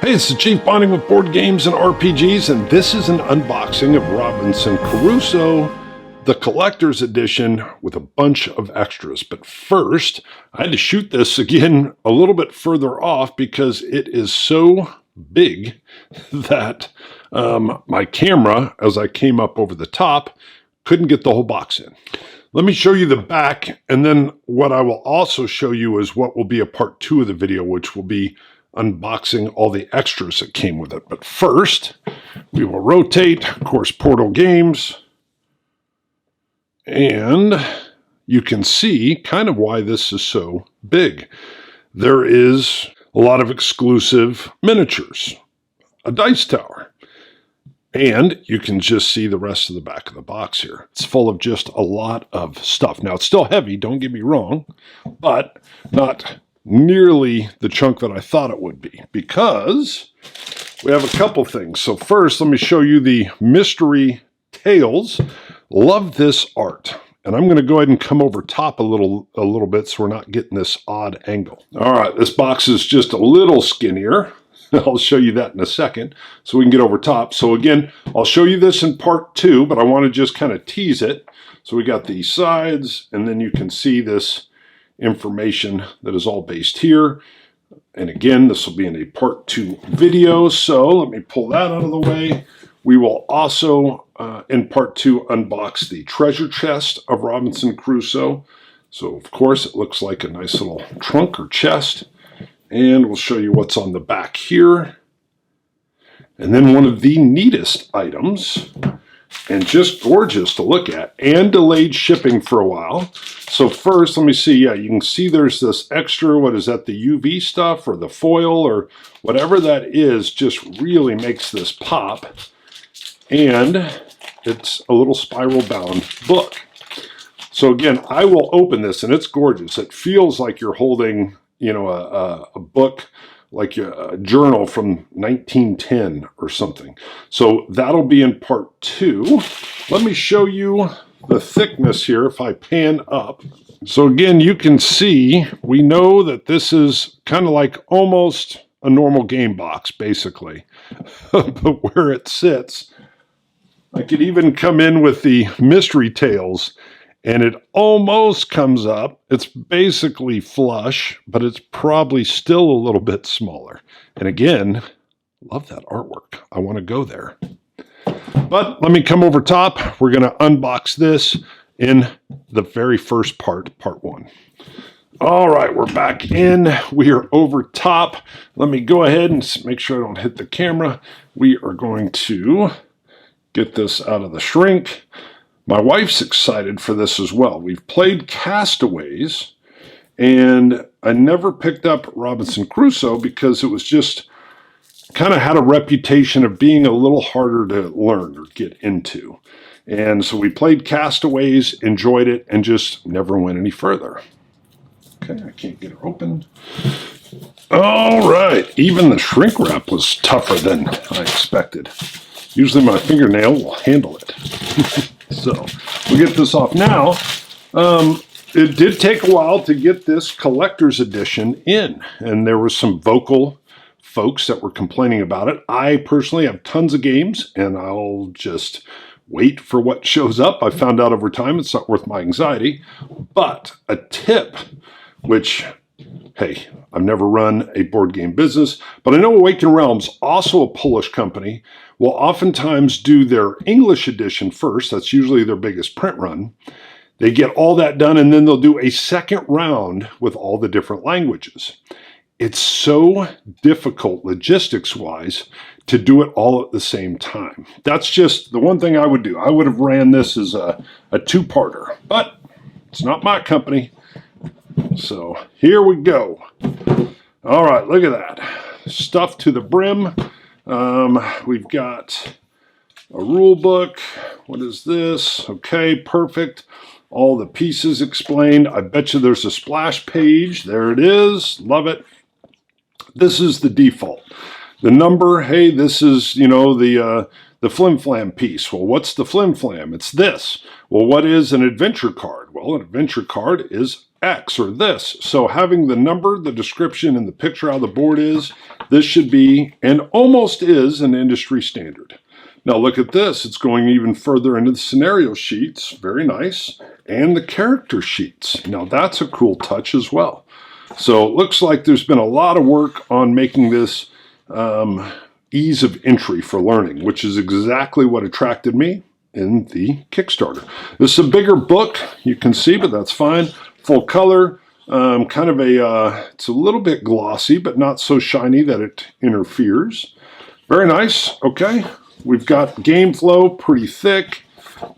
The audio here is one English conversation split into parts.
Hey, it's the Chief Bonding with Board Games and RPGs, and this is an unboxing of Robinson Crusoe, the Collector's Edition, with a bunch of extras. But first, I had to shoot this again a little bit further off because it is so big that my camera, as I came up over the top, couldn't get the whole box in. Let me show you the back, and then what I will also show you is what will be a part 2 of the video, which will be unboxing all the extras that came with it. But first, we will rotate, of course, Portal Games, and you can see kind of why this is so big. There is a lot of exclusive miniatures, a dice tower, and you can just see the rest of the back of the box here. It's full of just a lot of stuff. Now, it's still heavy, don't get me wrong, but not nearly the chunk that I thought it would be, because we have a couple things. So first, let me show you the mystery tales. Love this art. And I'm going to go ahead and come over top a little bit so we're not getting this odd angle. All right, this box is just a little skinnier. I'll show you that in a second so we can get over top. So again, I'll show you this in part 2, but I want to just kind of tease it. So we got these sides, and then you can see this information that is all based here. And again, this will be in a part 2 video. So let me pull that out of the way. We will also, in part 2, unbox the treasure chest of Robinson Crusoe. So of course, it looks like a nice little trunk or chest. And we'll show you what's on the back here. And then one of the neatest items, and just gorgeous to look at, and delayed shipping for a while. So first, let me see. Yeah, you can see there's this extra, what is that, the UV stuff or the foil or whatever that is, just really makes this pop. And it's a little spiral bound book. So again, I will open this, and it's gorgeous. It feels like you're holding, you know, a book, like a journal from 1910 or something. So that'll be in part 2. Let me show you the thickness here if I pan up. So again, you can see, we know that this is kind of like almost a normal game box, basically. But where it sits, I could even come in with the mystery tales, and it almost comes up. It's basically flush, but it's probably still a little bit smaller. And again, love that artwork. I want to go there. But let me come over top. We're going to unbox this in the very first part, part 1. All right, we're back in. We are over top. Let me go ahead and make sure I don't hit the camera. We are going to get this out of the shrink. My wife's excited for this as well. We've played Castaways, and I never picked up Robinson Crusoe because it was just kind of had a reputation of being a little harder to learn or get into. And so we played Castaways, enjoyed it, and just never went any further. Okay, I can't get her open. All right, even the shrink wrap was tougher than I expected. Usually my fingernail will handle it. So we'll get this off now. It did take a while to get this collector's edition in, and there was some vocal folks that were complaining about it. I personally have tons of games, and I'll just wait for what shows up. I found out over time it's not worth my anxiety. But a tip, which, hey, I've never run a board game business, but I know Awakened Realms, also a Polish company, will oftentimes do their English edition first. That's usually their biggest print run. They get all that done, and then they'll do a second round with all the different languages. It's so difficult logistics-wise to do it all at the same time. That's just the one thing I would do. I would have ran this as a two-parter, but it's not my company. So here we go. All right, look at that. Stuffed to the brim. We've got a rule book. What is this? Okay, perfect. All the pieces explained. I bet you there's a splash page. There it is. Love it. This is the default. The number, hey, this is, you know, the flim flam piece. Well, what's the flim flam? It's this. Well, what is an adventure card? Well, an adventure card is X or this. So having the number, the description, and the picture how the board is, this should be, and almost is, an industry standard. Now look at this. It's going even further into the scenario sheets. Very nice. And the character sheets. Now that's a cool touch as well. So it looks like there's been a lot of work on making this ease of entry for learning, which is exactly what attracted me in the Kickstarter. This is a bigger book, you can see, but that's fine. Full color, kind of it's a little bit glossy, but not so shiny that it interferes. Very nice. Okay, we've got game flow, pretty thick.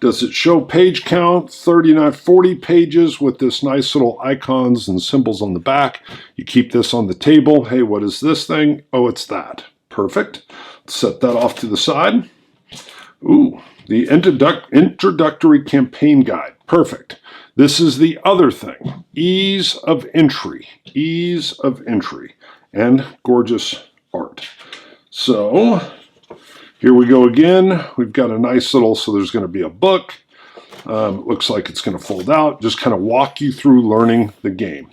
Does it show page count? 39, 40 pages with this nice little icons and symbols on the back. You keep this on the table. Hey, what is this thing? Oh, it's that. Perfect. Set that off to the side. Ooh, the introductory campaign guide. Perfect. This is the other thing. Ease of entry. Ease of entry. And gorgeous art. So here we go again. We've got a nice little, so there's going to be a book. It looks like it's going to fold out. Just kind of walk you through learning the game.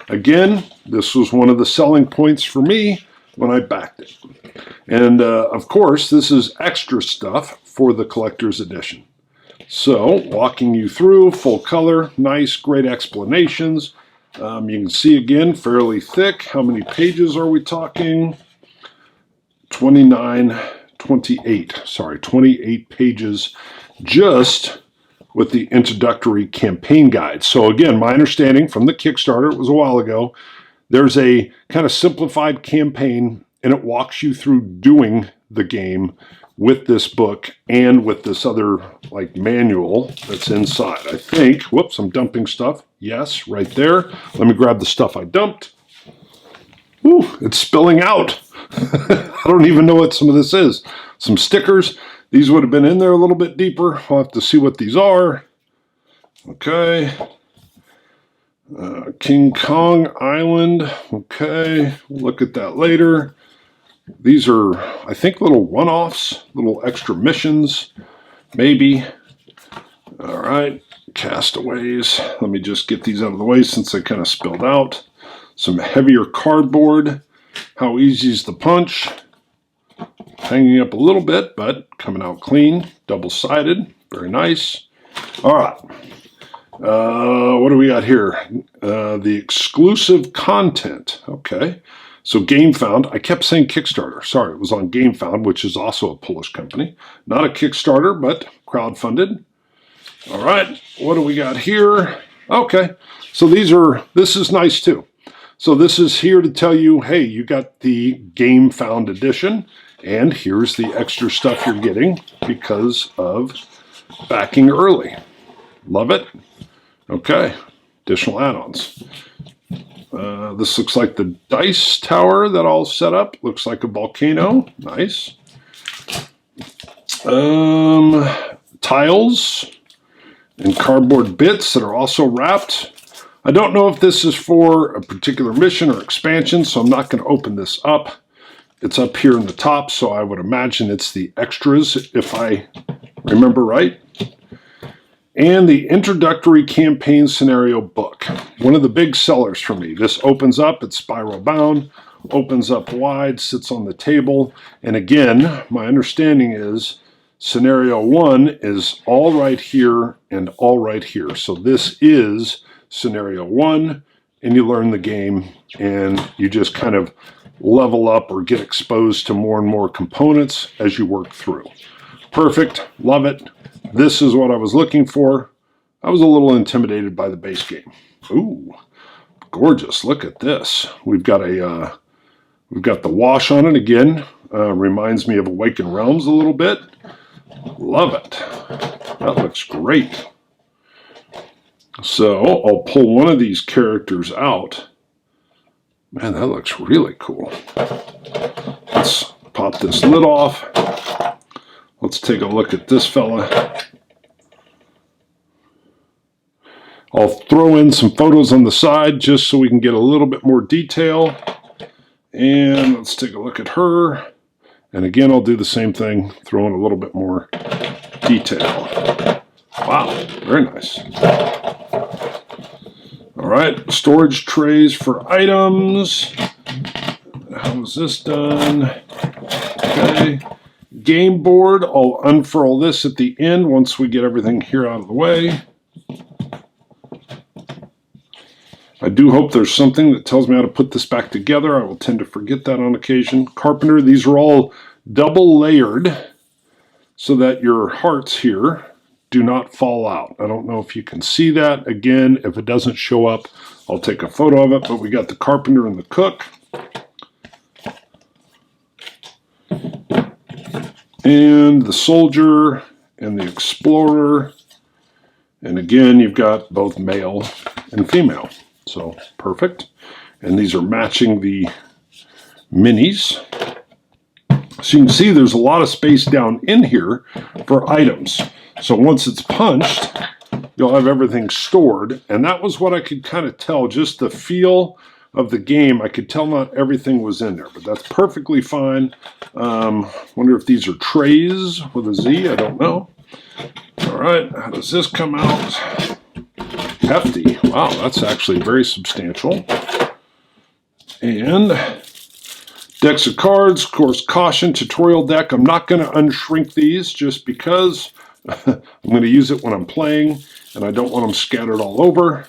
Again, this was one of the selling points for me when I backed it. And of course, this is extra stuff for the collector's edition. So, walking you through, full color, nice, great explanations. You can see again, fairly thick. How many pages are we talking? 28 pages just with the introductory campaign guide. So again, my understanding from the Kickstarter, it was a while ago, there's a kind of simplified campaign and it walks you through doing the game with this book and with this other like manual that's inside. I think, whoops, I'm dumping stuff. Yes, right there. Let me grab the stuff I dumped. Ooh, it's spilling out. I don't even know what some of this is. Some stickers. These would have been in there a little bit deeper. I'll have to see what these are. Okay. King Kong Island. Okay, we'll look at that later. These are, I think, little one-offs, little extra missions, maybe. All right, castaways. Let me just get these out of the way since they kind of spilled out. Some heavier cardboard. How easy is the punch? Hanging up a little bit, but coming out clean. Double-sided. Very nice. All right. What do we got here? The exclusive content. Okay. So GameFound, I kept saying Kickstarter. Sorry, it was on GameFound, which is also a Polish company. Not a Kickstarter, but crowdfunded. All right, what do we got here? Okay, so this is nice too. So this is here to tell you, hey, you got the GameFound edition, and here's the extra stuff you're getting because of backing early. Love it. Okay, additional add-ons. This looks like the dice tower that I'll set up. Looks like a volcano. Nice. Tiles and cardboard bits that are also wrapped. I don't know if this is for a particular mission or expansion, so I'm not going to open this up. It's up here in the top, so I would imagine it's the extras, if I remember right. And the introductory campaign scenario book. One of the big sellers for me. This opens up, it's spiral bound, opens up wide, sits on the table. And again, my understanding is scenario 1 is all right here and all right here. So this is scenario 1, and you learn the game and you just kind of level up or get exposed to more and more components as you work through. Perfect, love it. This is what I was looking for. I was a little intimidated by the base game. Ooh, gorgeous! Look at this. We've got the wash on it again. Reminds me of Awakened Realms a little bit. Love it. That looks great. So I'll pull one of these characters out. Man, that looks really cool. Let's pop this lid off. Let's take a look at this fella. I'll throw in some photos on the side just so we can get a little bit more detail. And let's take a look at her. And again, I'll do the same thing, throw in a little bit more detail. Wow, very nice. All All right, storage trays for items. How is this done? Okay. Game board. I'll unfurl this at the end once we get everything here out of the way. I do hope there's something that tells me how to put this back together. I will tend to forget that on occasion. Carpenter, these are all double layered so that your hearts here do not fall out. I don't know if you can see that. Again, if it doesn't show up, I'll take a photo of it, but we got the carpenter and the cook. And the soldier and the explorer. And again, you've got both male and female. So perfect. And these are matching the minis. So you can see there's a lot of space down in here for items. So once it's punched, you'll have everything stored. And that was what I could kind of tell, just the feel of the game. I could tell not everything was in there, but that's perfectly fine. Wonder if these are trays with a Z, I don't know. All right, how does this come out? Hefty. Wow, that's actually very substantial. And decks of cards, of course, caution, tutorial deck. I'm not going to unshrink these just because I'm going to use it when I'm playing, and I don't want them scattered all over.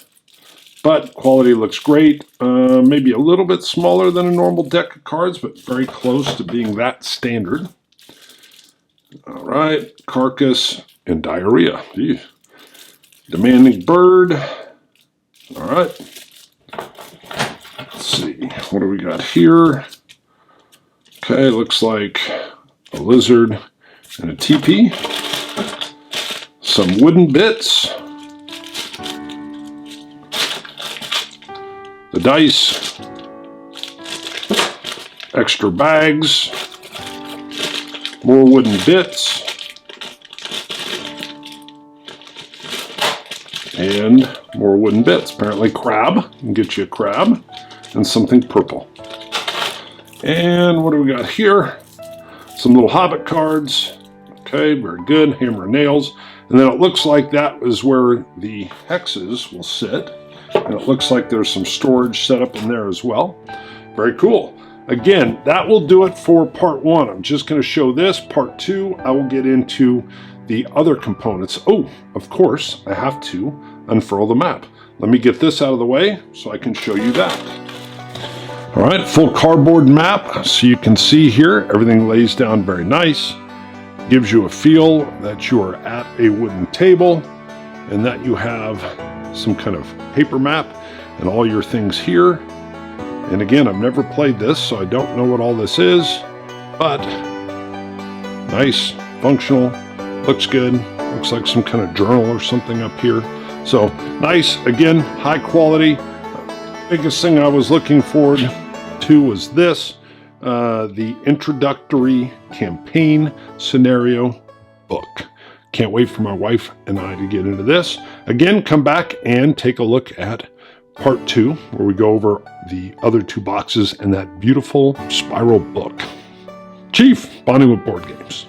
But quality looks great. Maybe a little bit smaller than a normal deck of cards, but very close to being that standard. All right, carcass and diarrhea. Eesh. Demanding bird. All right. Let's see. What do we got here? Okay, looks like a lizard and a teepee. Some wooden bits. The dice. Extra bags. More wooden bits. And more wooden bits. Apparently crab. Can get you a crab. And something purple. And what do we got here? Some little Hobbit cards. Okay, very good. Hammer and nails. And then it looks like that is where the hexes will sit. And it looks like there's some storage set up in there as well. Very cool. Again, that will do it for part one. I'm just going to show this. Part two, I will get into the other components. Oh, of course, I have to unfurl the map. Let me get this out of the way so I can show you that. All right, full cardboard map. So you can see here, everything lays down very nice. Gives you a feel that you are at a wooden table and that you have some kind of paper map and all your things here. And again, I've never played this, so I don't know what all this is, but nice, functional, looks good. Looks like some kind of journal or something up here. So nice, again, high quality. Biggest thing I was looking forward to was this, the introductory campaign scenario book. Can't wait for my wife and I to get into this. Again, come back and take a look at part two, where we go over the other two boxes and that beautiful spiral book. Chief, bonding with board games.